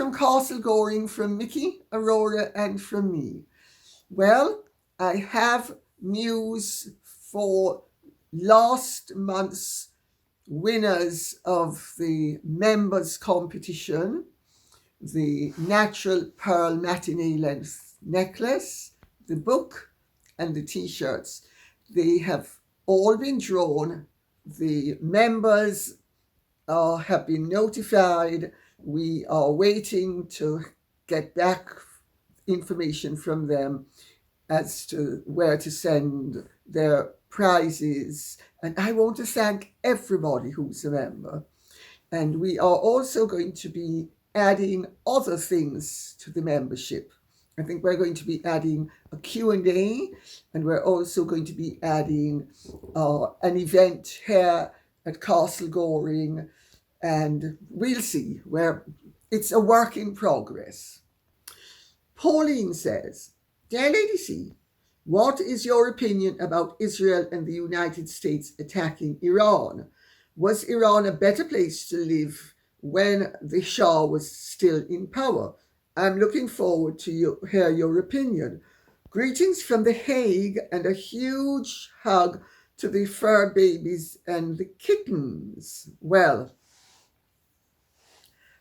from Castle Goring, from Mickey, Aurora, and from me. Well, I have news for last month's winners of the members competition, the natural pearl matinee length necklace, the book, and the t-shirts. They have all been drawn. The members have been notified. We are waiting to get back information from them as to where to send their prizes. And I want to thank everybody who's a member. And we are also going to be adding other things to the membership. I think we're going to be adding a Q&A, and we're also going to be adding an event here at Castle Goring, and we'll see. Where it's a work in progress. Pauline says, Dear Lady C, what is your opinion about Israel and the United States attacking Iran? Was Iran a better place to live when the Shah was still in power? I'm looking forward to hear your opinion. Greetings from The Hague, and a huge hug to the fur babies and the kittens. Well,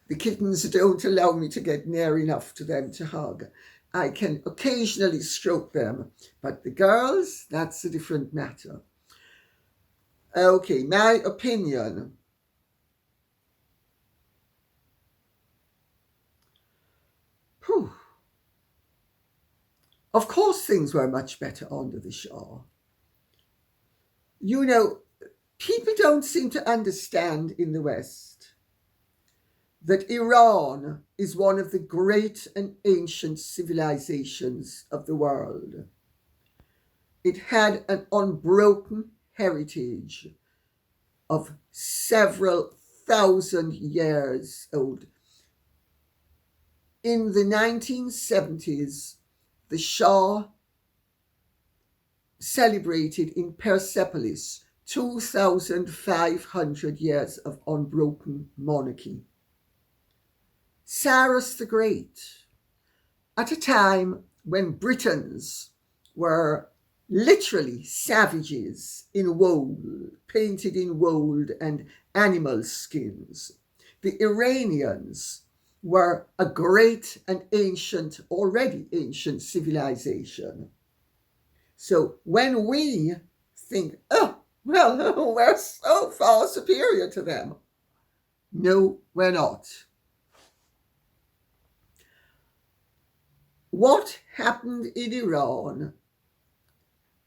the kittens don't allow me to get near enough to them to hug. I can occasionally stroke them, but the girls, that's a different matter. Okay, my opinion. Whew. Of course, things were much better under the Shah. You know, people don't seem to understand in the West that Iran is one of the great and ancient civilizations of the world. It had an unbroken heritage of several thousand years old. In the 1970s, the Shah celebrated in Persepolis 2,500 years of unbroken monarchy. Cyrus the Great, at a time when Britons were literally savages in wool, painted in wool and animal skins. The Iranians were a great and already ancient civilization. So when we think, oh, well, we're so far superior to them. No, we're not. What happened in Iran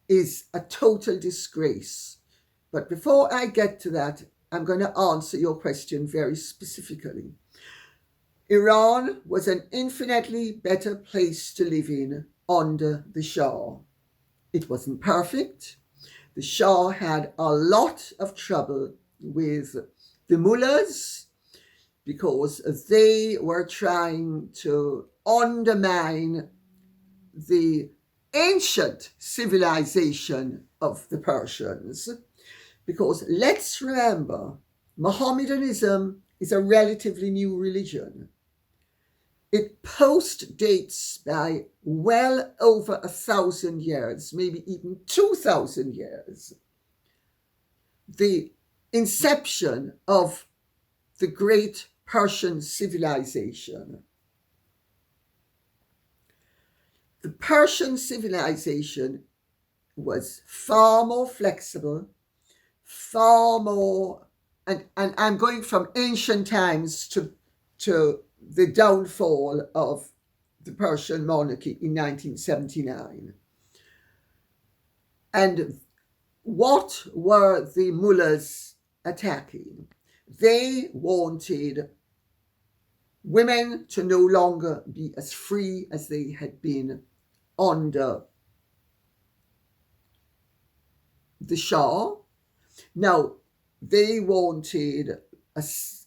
is a total disgrace. But before I get to that, I'm going to answer your question very specifically. Iran was an infinitely better place to live in under the Shah. It wasn't perfect. The Shah had a lot of trouble with the Mullahs because they were trying to undermine the ancient civilization of the Persians. Because let's remember, Mohammedanism is a relatively new religion. It post-dates by well over 1,000 years, maybe even 2,000 years. The inception of the great Persian civilization. The Persian civilization was far more flexible, far more, and I'm going from ancient times to the downfall of the Persian monarchy in 1979. And what were the mullahs attacking? They wanted women to no longer be as free as they had been under the Shah. Now, they wanted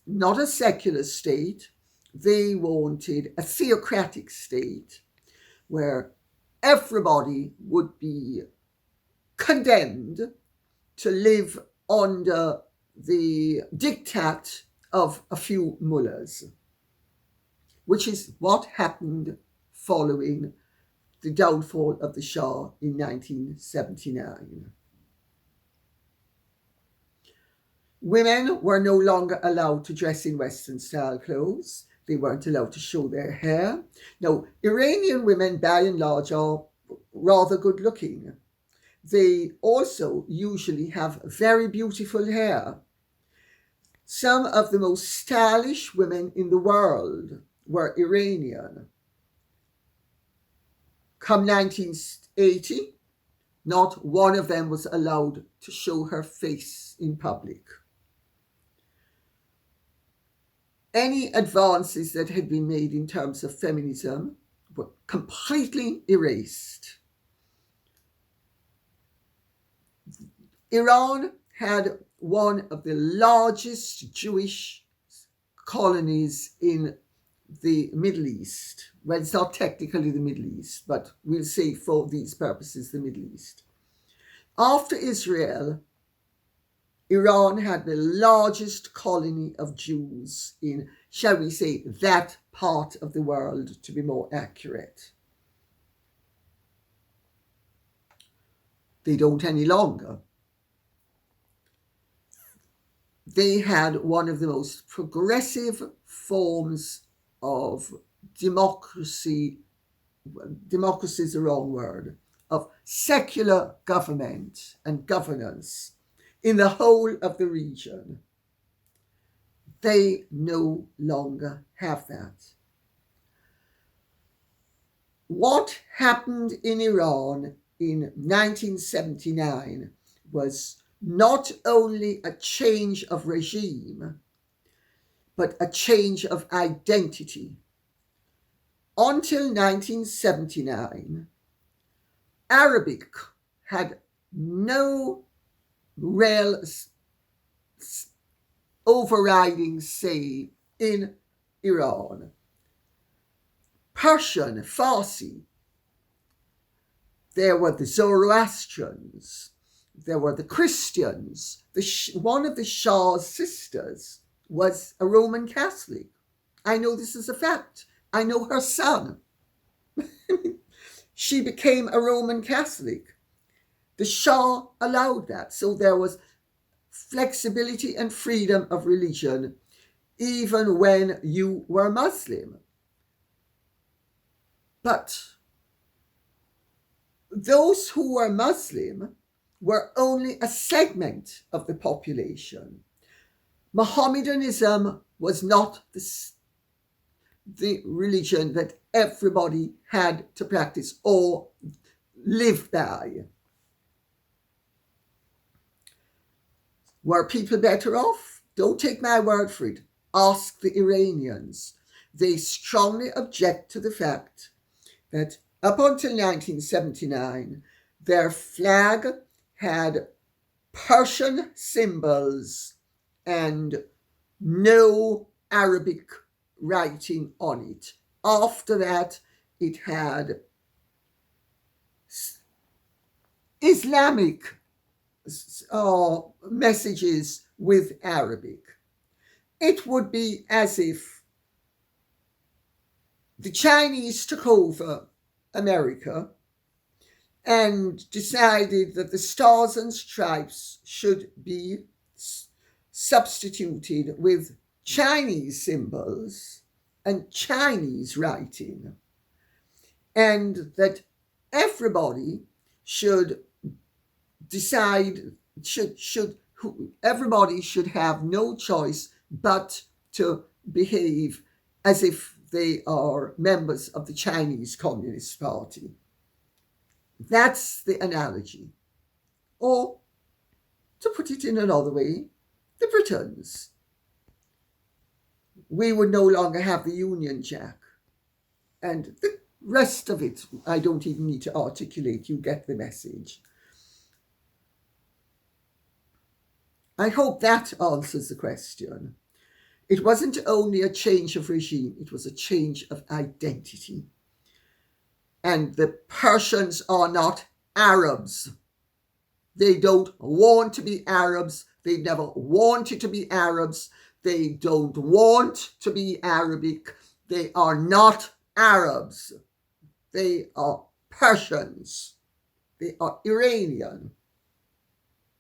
not a secular state. They wanted a theocratic state where everybody would be condemned to live under the diktat of a few mullahs. which is what happened following the downfall of the Shah in 1979. Women were no longer allowed to dress in Western style clothes. They weren't allowed to show their hair. Now, Iranian women, by and large, are rather good looking. They also usually have very beautiful hair. Some of the most stylish women in the world were Iranian. Come 1980, not one of them was allowed to show her face in public. Any advances that had been made in terms of feminism were completely erased. Iran had one of the largest Jewish colonies in the Middle East. Well, it's not technically the Middle East, but we'll say for these purposes the Middle East. After Israel, Iran had the largest colony of Jews in, shall we say, that part of the world, to be more accurate. They don't any longer. They had one of the most progressive forms of democracy. Democracy is the wrong word, of secular government and governance in the whole of the region. They no longer have that. What happened in Iran in 1979 was not only a change of regime, but a change of identity. Until 1979, Arabic had no real overriding say in Iran. Persian, Farsi, there were the Zoroastrians, there were the Christians. One of the Shah's sisters was a Roman Catholic. I know this is a fact. I know her son. She became a Roman Catholic. The Shah allowed that. So there was flexibility and freedom of religion even when you were Muslim. But those who were Muslim were only a segment of the population. Mohammedanism was not the religion that everybody had to practice or live by. Were people better off? Don't take my word for it. Ask the Iranians. They strongly object to the fact that up until 1979, their flag had Persian symbols and no Arabic writing on it. After that, it had Islamic messages with Arabic. It would be as if the Chinese took over America and decided that the stars and stripes should be substituted with Chinese symbols and Chinese writing, and that everybody should everybody should have no choice but to behave as if they are members of the Chinese Communist Party. That's the analogy. Or, to put it in another way, the Britons. We would no longer have the Union Jack. And the rest of it, I don't even need to articulate. You get the message. I hope that answers the question. It wasn't only a change of regime, it was a change of identity. And the Persians are not Arabs. They don't want to be Arabs. They've never wanted to be Arabs. They don't want to be Arabic. They are not Arabs. They are Persians. They are Iranian.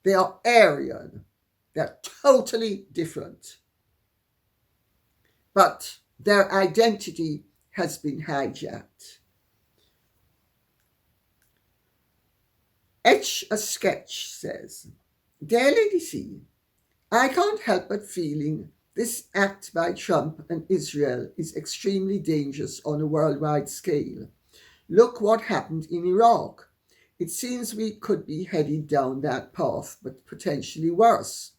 They are Aryan. They're totally different. But their identity has been hijacked. Etch a Sketch says, Dear Lady C, I can't help but feeling this act by Trump and Israel is extremely dangerous on a worldwide scale. Look what happened in Iraq. It seems we could be headed down that path, but potentially worse.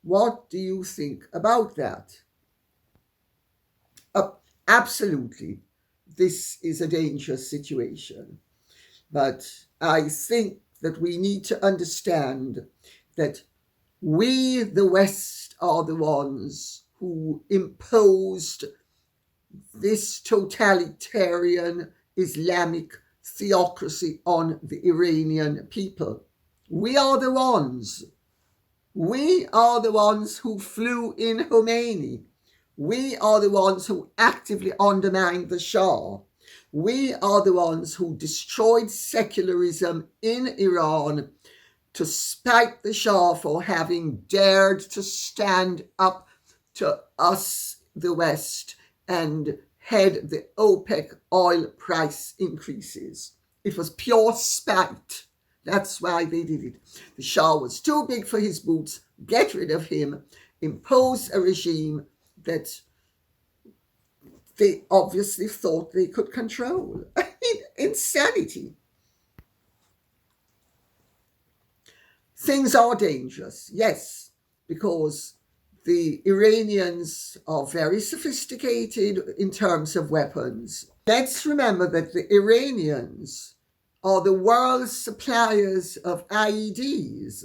What do you think about that? Absolutely, this is a dangerous situation. But I think that we need to understand that we, the West, are the ones who imposed this totalitarian Islamic theocracy on the Iranian people. We are the ones. We are the ones who flew in Khomeini. We are the ones who actively undermined the Shah. We are the ones who destroyed secularism in Iran to spite the Shah for having dared to stand up to us, the West, and head the OPEC oil price increases. It was pure spite. That's why they did it. The Shah was too big for his boots. Get rid of him. Impose a regime that they obviously thought they could control. Insanity. Things are dangerous, yes, because the Iranians are very sophisticated in terms of weapons. Let's remember that the Iranians are the world's suppliers of IEDs,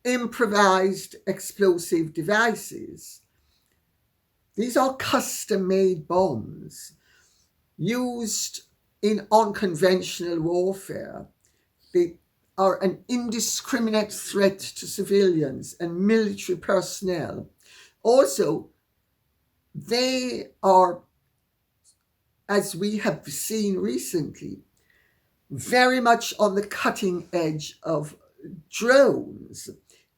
improvised explosive devices. These are custom-made bombs used in unconventional warfare. They are an indiscriminate threat to civilians and military personnel. Also, they are, as we have seen recently, very much on the cutting edge of drones.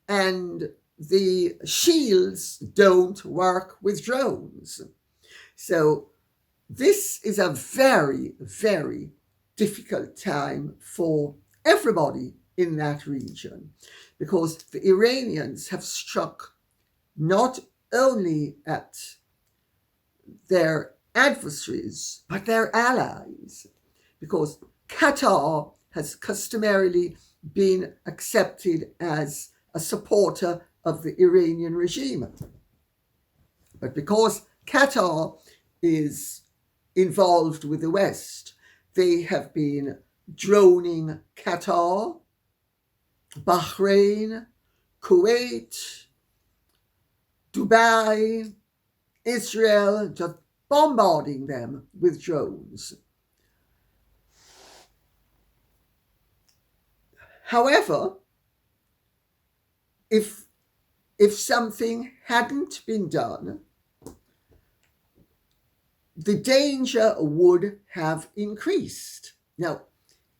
And the shields don't work with drones. So this is a very, very difficult time for everybody in that region, because the Iranians have struck not only at their adversaries, but their allies, because Qatar has customarily been accepted as a supporter of the Iranian regime. But because Qatar is involved with the West, they have been droning Qatar, Bahrain, Kuwait, Dubai, Israel, just bombarding them with drones. However, if something hadn't been done, the danger would have increased. Now,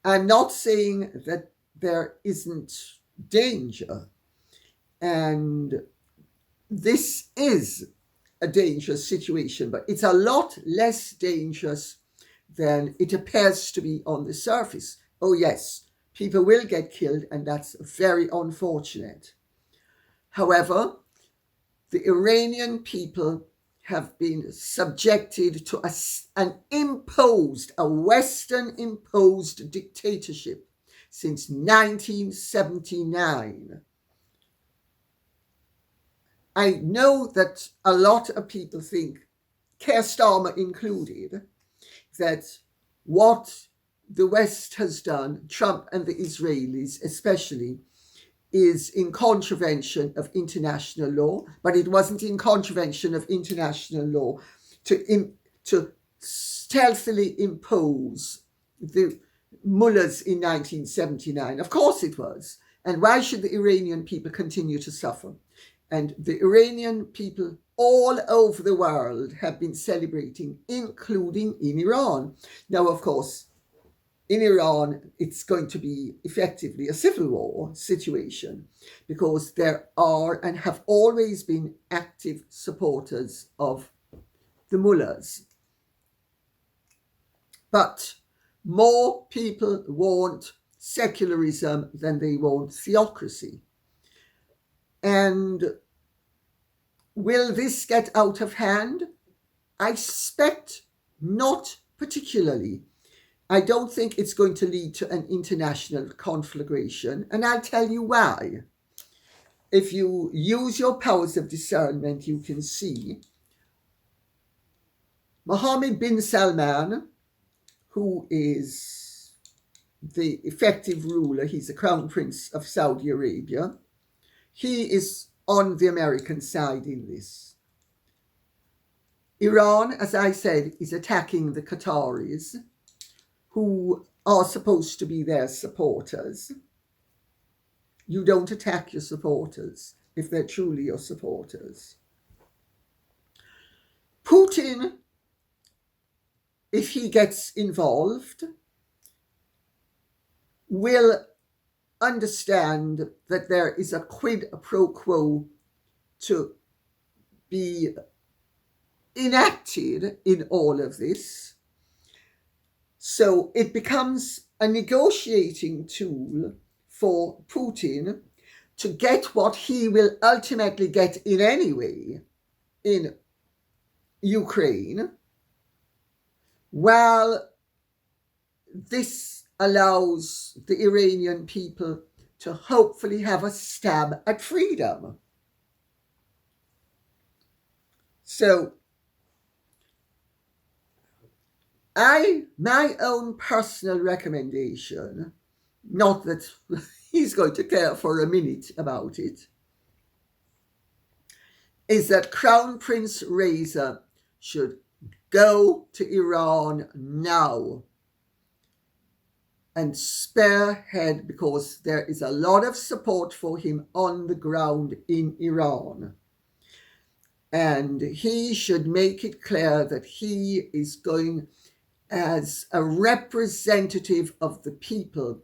I'm not saying that there isn't danger, and this is a dangerous situation, but it's a lot less dangerous than it appears to be on the surface. Oh yes, people will get killed, and that's very unfortunate. However, the Iranian people have been subjected to a Western imposed dictatorship since 1979. I know that a lot of people think, Starmer included, that what the West has done, Trump and the Israelis especially, is in contravention of international law, but it wasn't in contravention of international law to stealthily impose the Mullahs in 1979. Of course it was. And why should the Iranian people continue to suffer? And the Iranian people all over the world have been celebrating, including in Iran. Now, of course, in Iran, it's going to be effectively a civil war situation because there are and have always been active supporters of the Mullahs. But more people want secularism than they want theocracy. And will this get out of hand? I suspect not particularly. I don't think it's going to lead to an international conflagration, and I'll tell you why. If you use your powers of discernment, you can see Mohammed bin Salman, who is the effective ruler, he's the crown prince of Saudi Arabia. He is on the American side in this. Iran, as I said, is attacking the Qataris, who are supposed to be their supporters. You don't attack your supporters if they're truly your supporters. Putin, if he gets involved, will understand that there is a quid pro quo to be enacted in all of this. So it becomes a negotiating tool for Putin to get what he will ultimately get in any way in Ukraine, while this allows the Iranian people to hopefully have a stab at freedom. So my own personal recommendation, not that he's going to care for a minute about it, is that Crown Prince Reza should go to Iran now and spearhead, because there is a lot of support for him on the ground in Iran. And he should make it clear that he is going as a representative of the people,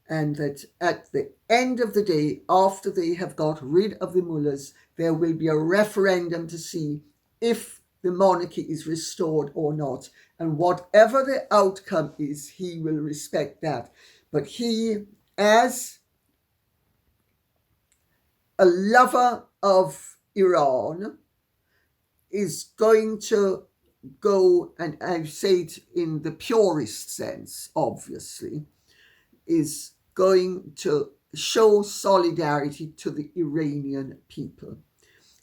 and that at the end of the day, after they have got rid of the mullahs, there will be a referendum to see if the monarchy is restored or not. And whatever the outcome is, he will respect that. But he, as a lover of Iran, is going to go, and I say it in the purest sense, obviously, is going to show solidarity to the Iranian people.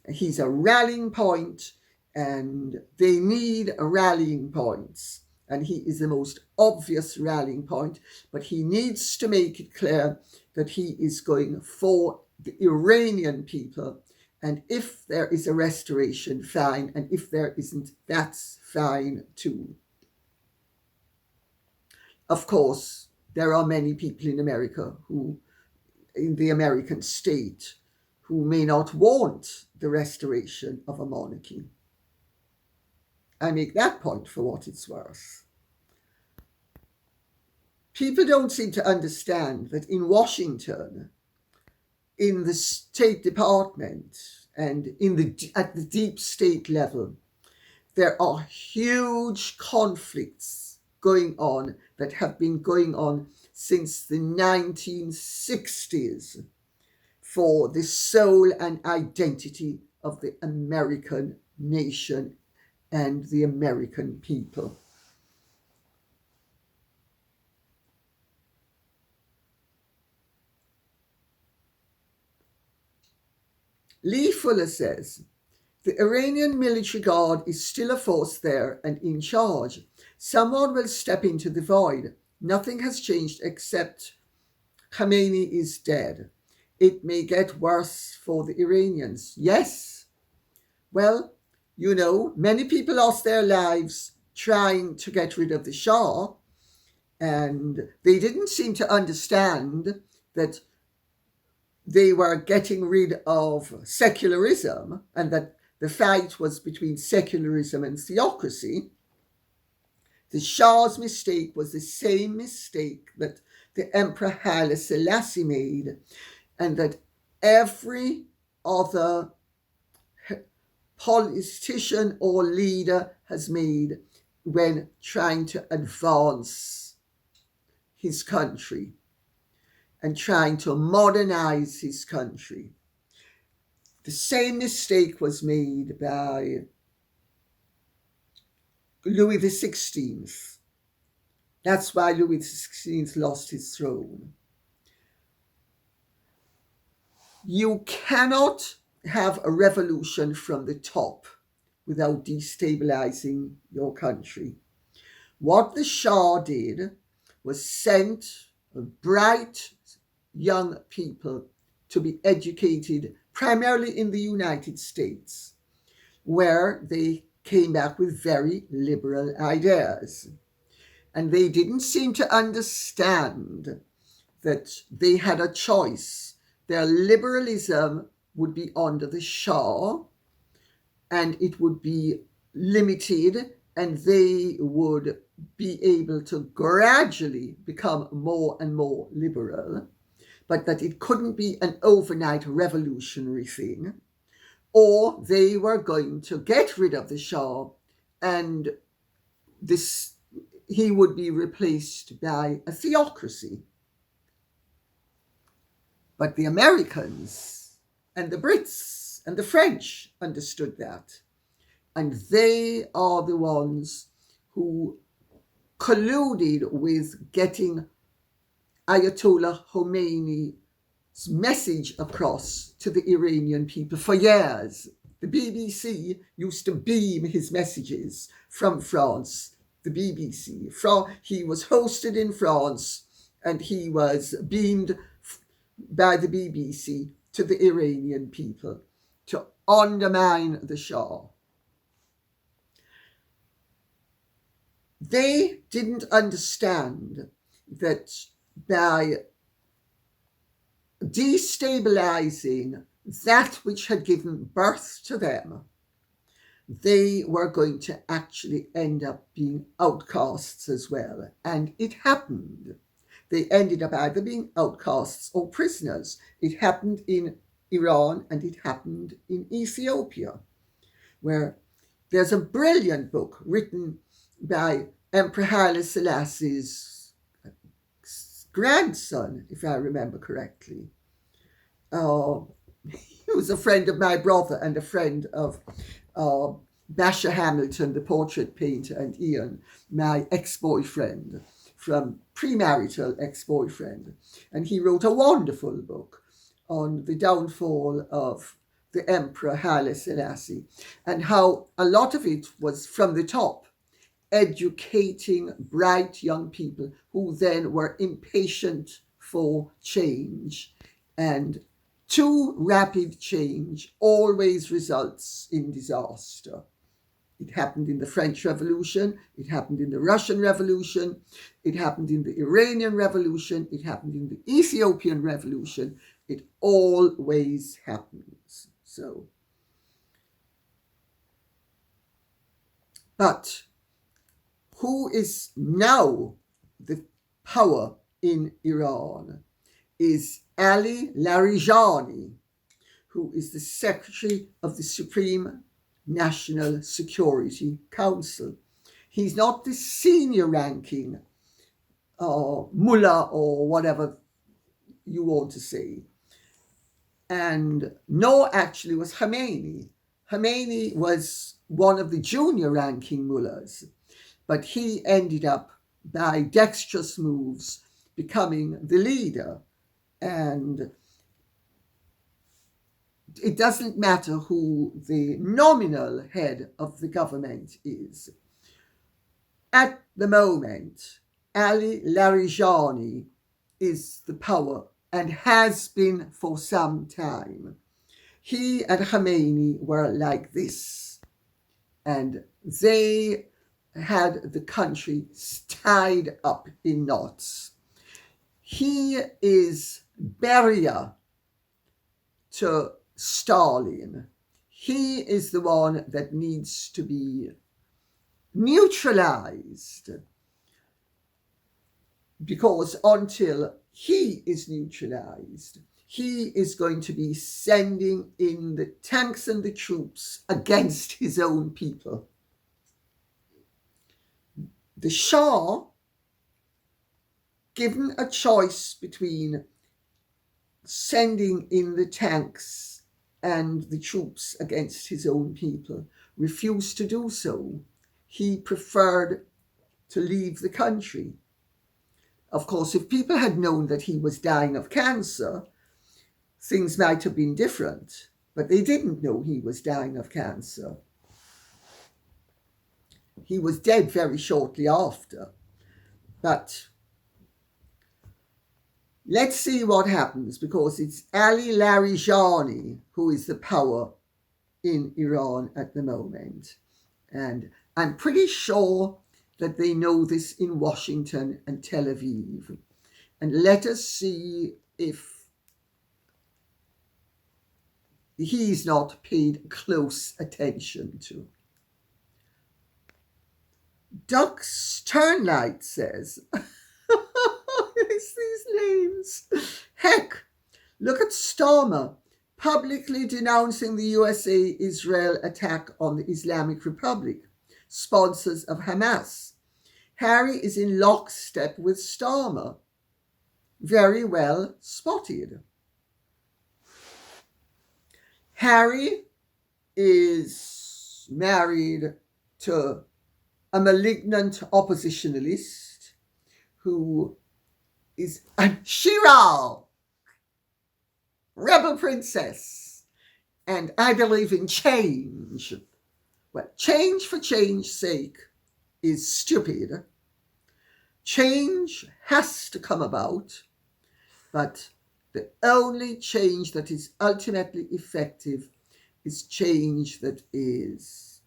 He's a rallying point, and they need rallying points. And he is the most obvious rallying point, but he needs to make it clear that he is going for the Iranian people. And if there is a restoration, fine. And if there isn't, that's fine too. Of course, there are many people in America who, in the American state, who may not want the restoration of a monarchy. I make that point for what it's worth. People don't seem to understand that in Washington, in the State Department and at the deep state level, there are huge conflicts going on that have been going on since the 1960s for the soul and identity of the American nation and the American people. Lee Fuller says, the Iranian military guard is still a force there and in charge. Someone will step into the void. Nothing has changed except Khamenei is dead. It may get worse for the Iranians. Yes. Well, you know, many people lost their lives trying to get rid of the Shah, and they didn't seem to understand that they were getting rid of secularism and that the fight was between secularism and theocracy, the Shah's mistake was the same mistake that the Emperor Haile Selassie made, and that every other politician or leader has made when trying to advance his country and trying to modernize his country. The same mistake was made by Louis XVI. That's why Louis XVI lost his throne. You cannot have a revolution from the top without destabilizing your country. What the Shah did was sent bright young people to be educated primarily in the United States, where they came back with very liberal ideas. And they didn't seem to understand that they had a choice. Their liberalism would be under the Shah, and it would be limited, and they would be able to gradually become more and more liberal, but that it couldn't be an overnight revolutionary thing, or they were going to get rid of the Shah and he would be replaced by a theocracy. But the Americans and the Brits and the French understood that. And they are the ones who colluded with getting Ayatollah Khomeini's message across to the Iranian people for years. The BBC used to beam his messages from France. The BBC. He was hosted in France, and he was beamed by the BBC to the Iranian people to undermine the Shah. They didn't understand that by destabilizing that which had given birth to them, they were going to actually end up being outcasts as well. And it happened. They ended up either being outcasts or prisoners. It happened in Iran and it happened in Ethiopia, where there's a brilliant book written by Emperor Haile Selassie's grandson, if I remember correctly. He was a friend of my brother and a friend of Basher Hamilton, the portrait painter, and Ian, my ex-boyfriend, from premarital ex-boyfriend. And he wrote a wonderful book on the downfall of the Emperor Haile Selassie and how a lot of it was from the top, educating bright young people who then were impatient for change. And too rapid change always results in disaster. It happened in the French Revolution, it happened in the Russian Revolution, it happened in the Iranian Revolution, it happened in the Ethiopian Revolution. It always happens. So, but who is now the power in Iran is Ali Larijani, who is the Secretary of the Supreme National Security Council. He's not the senior ranking mullah or whatever you want to say. And nor actually was Khomeini. Khomeini was one of the junior ranking mullahs, but he ended up, by dexterous moves, becoming the leader. And it doesn't matter who the nominal head of the government is. At the moment, Ali Larijani is the power and has been for some time. He and Khomeini were like this, and they had the country tied up in knots. He is barrier to Stalin. He is the one that needs to be neutralized, because until he is neutralized, he is going to be sending in the tanks and the troops against his own people. The Shah, given a choice between sending in the tanks and the troops against his own people, refused to do so. He preferred to leave the country. Of course, if people had known that he was dying of cancer, things might have been different, but they didn't know he was dying of cancer. He was dead very shortly after. But let's see what happens, because it's Ali Larijani who is the power in Iran at the moment. And I'm pretty sure that they know this in Washington and Tel Aviv. And let us see if he's not paid close attention to. Duck Sternlight says, it's these names. Heck, look at Starmer publicly denouncing the USA-Israel attack on the Islamic Republic, sponsors of Hamas. Harry is in lockstep with Starmer. Very well spotted. Harry is married to a malignant oppositionalist who is Shira, rebel princess, and I believe in change. Well, change for change's sake is stupid. Change has to come about, but the only change that is ultimately effective is change that is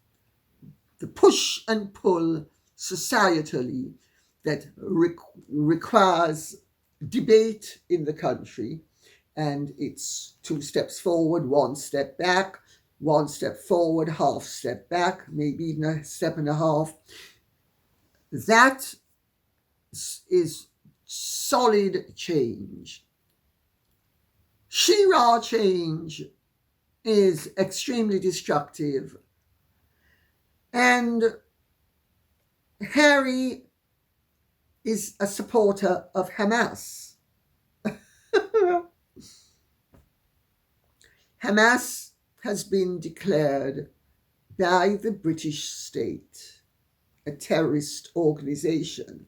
the push and pull societally that requires debate in the country, and it's 2 steps forward, 1 step back, 1 step forward, half step back, maybe even a step and a half. That is solid change. Shira change is extremely destructive. And Harry is a supporter of Hamas. Hamas has been declared by the British state a terrorist organization.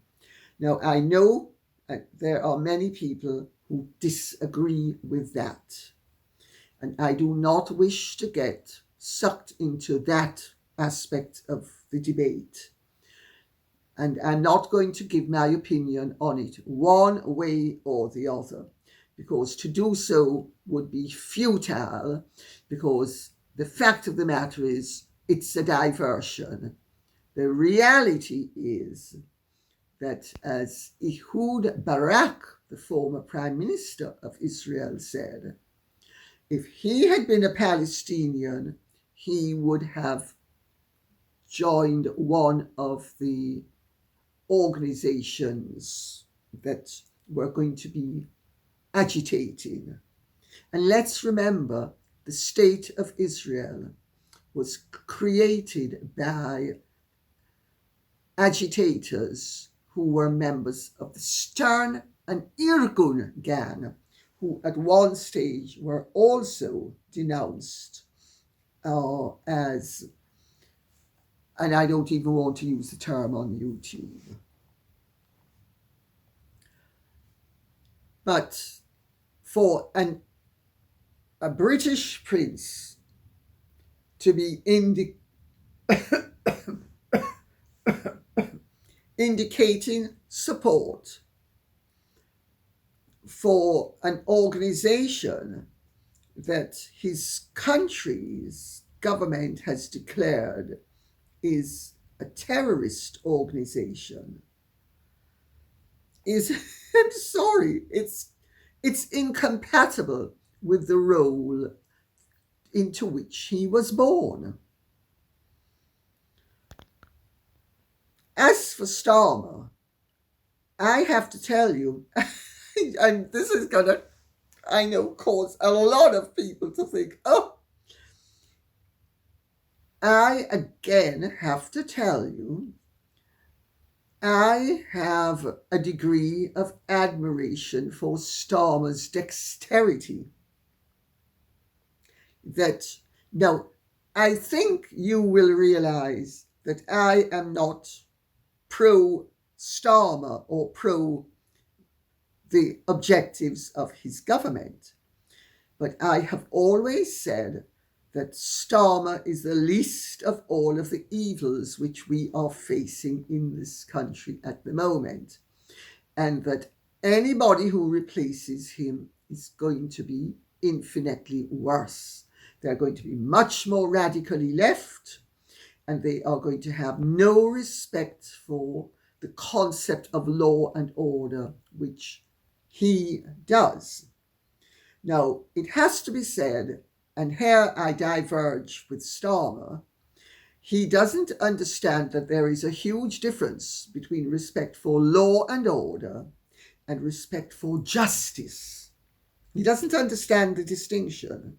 Now, I know there are many people who disagree with that, and I do not wish to get sucked into that aspect of the debate. And I'm not going to give my opinion on it one way or the other, because to do so would be futile, because the fact of the matter is it's a diversion. The reality is that, as Ehud Barak, the former Prime Minister of Israel, said, if he had been a Palestinian, he would have joined one of the organizations that were going to be agitating. And let's remember, the state of Israel was created by agitators who were members of the Stern and Irgun gang, who at one stage were also denounced as, and I don't even want to use the term on YouTube. But for a British prince to be indicating support for an organization that his country's government has declared is a terrorist organization is, I'm sorry, it's incompatible with the role into which he was born. As for Starmer, I have to tell you, and this is going to, I know, cause a lot of people to think, oh, I again have to tell you, I have a degree of admiration for Starmer's dexterity. That, now, I think you will realize that I am not pro Starmer or pro the objectives of his government. But I have always said that Starmer is the least of all of the evils which we are facing in this country at the moment. And that anybody who replaces him is going to be infinitely worse. They're going to be much more radically left, and they are going to have no respect for the concept of law and order, which he does. Now, it has to be said, and here I diverge with Starmer, he doesn't understand that there is a huge difference between respect for law and order and respect for justice. He doesn't understand the distinction.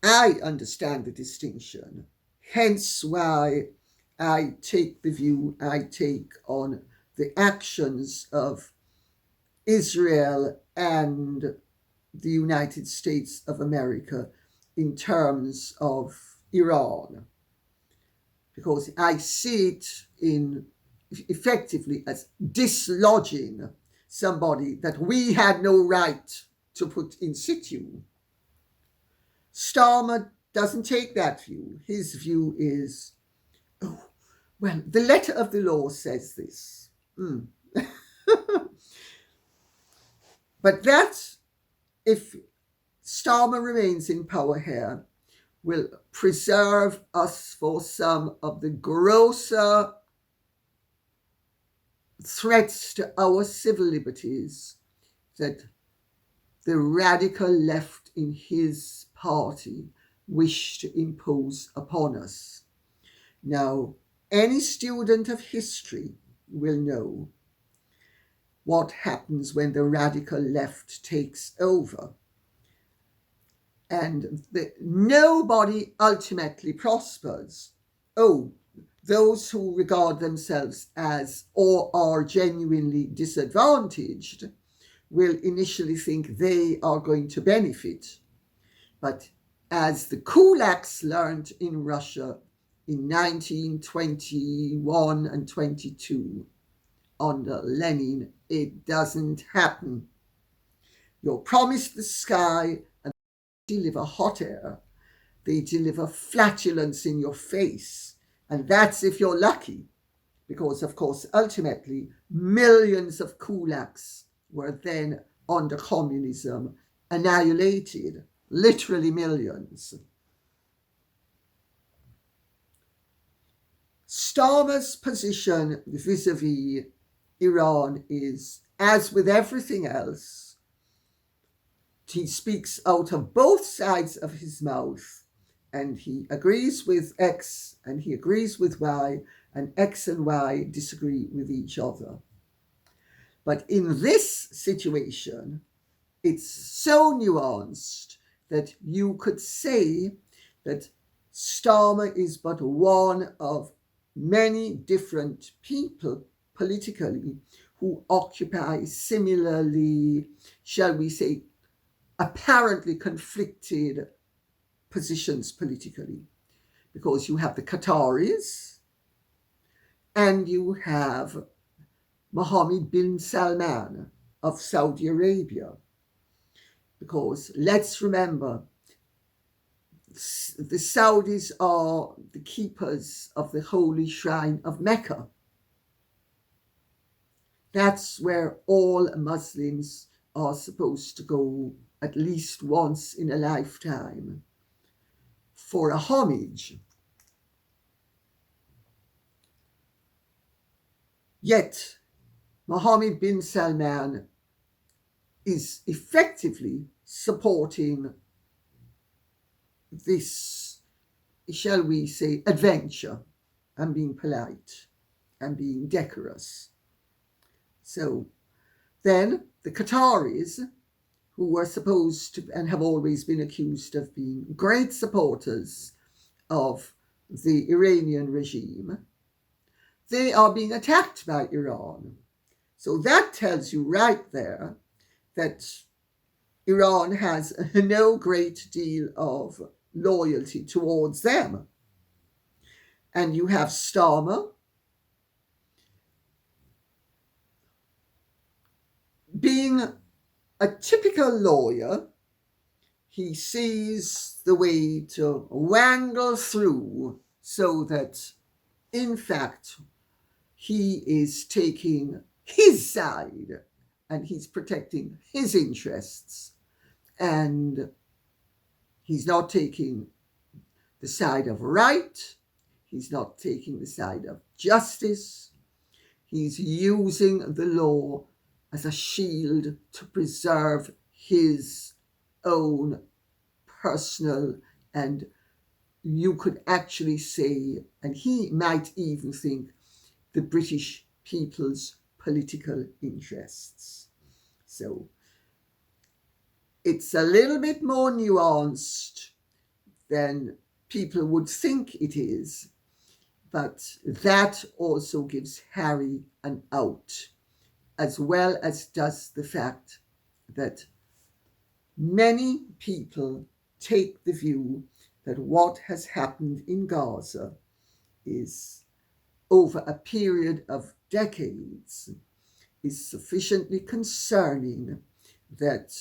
I understand the distinction, hence why I take the view I take on the actions of Israel and the United States of America in terms of Iran, because I see it in effectively as dislodging somebody that we had no right to put in situ. Starmer doesn't take that view. His view is, oh, well, the letter of the law says this. But that, if Starmer remains in power here, will preserve us for some of the grosser threats to our civil liberties that the radical left in his party wish to impose upon us. Now, any student of history will know what happens when the radical left takes over. And nobody ultimately prospers. Oh, those who regard themselves as or are genuinely disadvantaged will initially think they are going to benefit. But as the kulaks learned in Russia in 1921 and 22 under Lenin, it doesn't happen. You're promised the sky and they deliver hot air. They deliver flatulence in your face. And that's if you're lucky. Because, of course, ultimately, millions of kulaks were then under communism annihilated. Literally millions. Starmer's position vis-a-vis Iran is, as with everything else, he speaks out of both sides of his mouth, and he agrees with X and he agrees with Y, and X and Y disagree with each other. But in this situation, it's so nuanced that you could say that Starmer is but one of many different people politically who occupy similarly, shall we say, apparently conflicted positions politically. Because you have the Qataris and you have Mohammed bin Salman of Saudi Arabia. Because let's remember, the Saudis are the keepers of the holy shrine of Mecca. That's where all Muslims are supposed to go at least once in a lifetime for a homage. Yet, Mohammed bin Salman is effectively supporting this, shall we say, adventure, and being polite and being decorous. So then the Qataris, who were supposed to and have always been accused of being great supporters of the Iranian regime, they are being attacked by Iran. So that tells you right there that Iran has no great deal of loyalty towards them. And you have Starmer being a typical lawyer. He sees the way to wangle through so that, in fact, he is taking his side and he's protecting his interests. And he's not taking the side of right. He's not taking the side of justice. He's using the law as a shield to preserve his own personal, and you could actually say, and he might even think, the British people's political interests. So it's a little bit more nuanced than people would think it is, but that also gives Harry an out, as well as does the fact that many people take the view that what has happened in Gaza is, over a period of decades, is sufficiently concerning that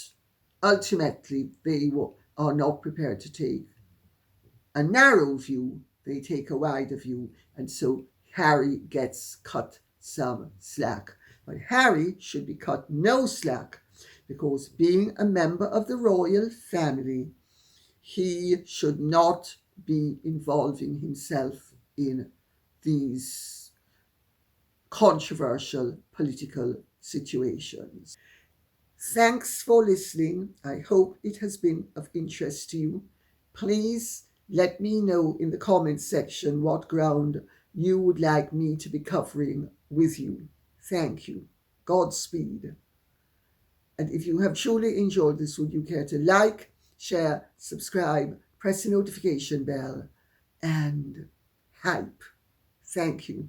ultimately they are not prepared to take a narrow view, they take a wider view, and so Harry gets cut some slack. But Harry should be cut no slack, because being a member of the royal family, he should not be involving himself in these controversial political situations. Thanks for listening. I hope it has been of interest to you. Please let me know in the comments section what ground you would like me to be covering with you. Thank you. Godspeed. And if you have truly enjoyed this, would you care to like, share, subscribe, press the notification bell, and hype? Thank you.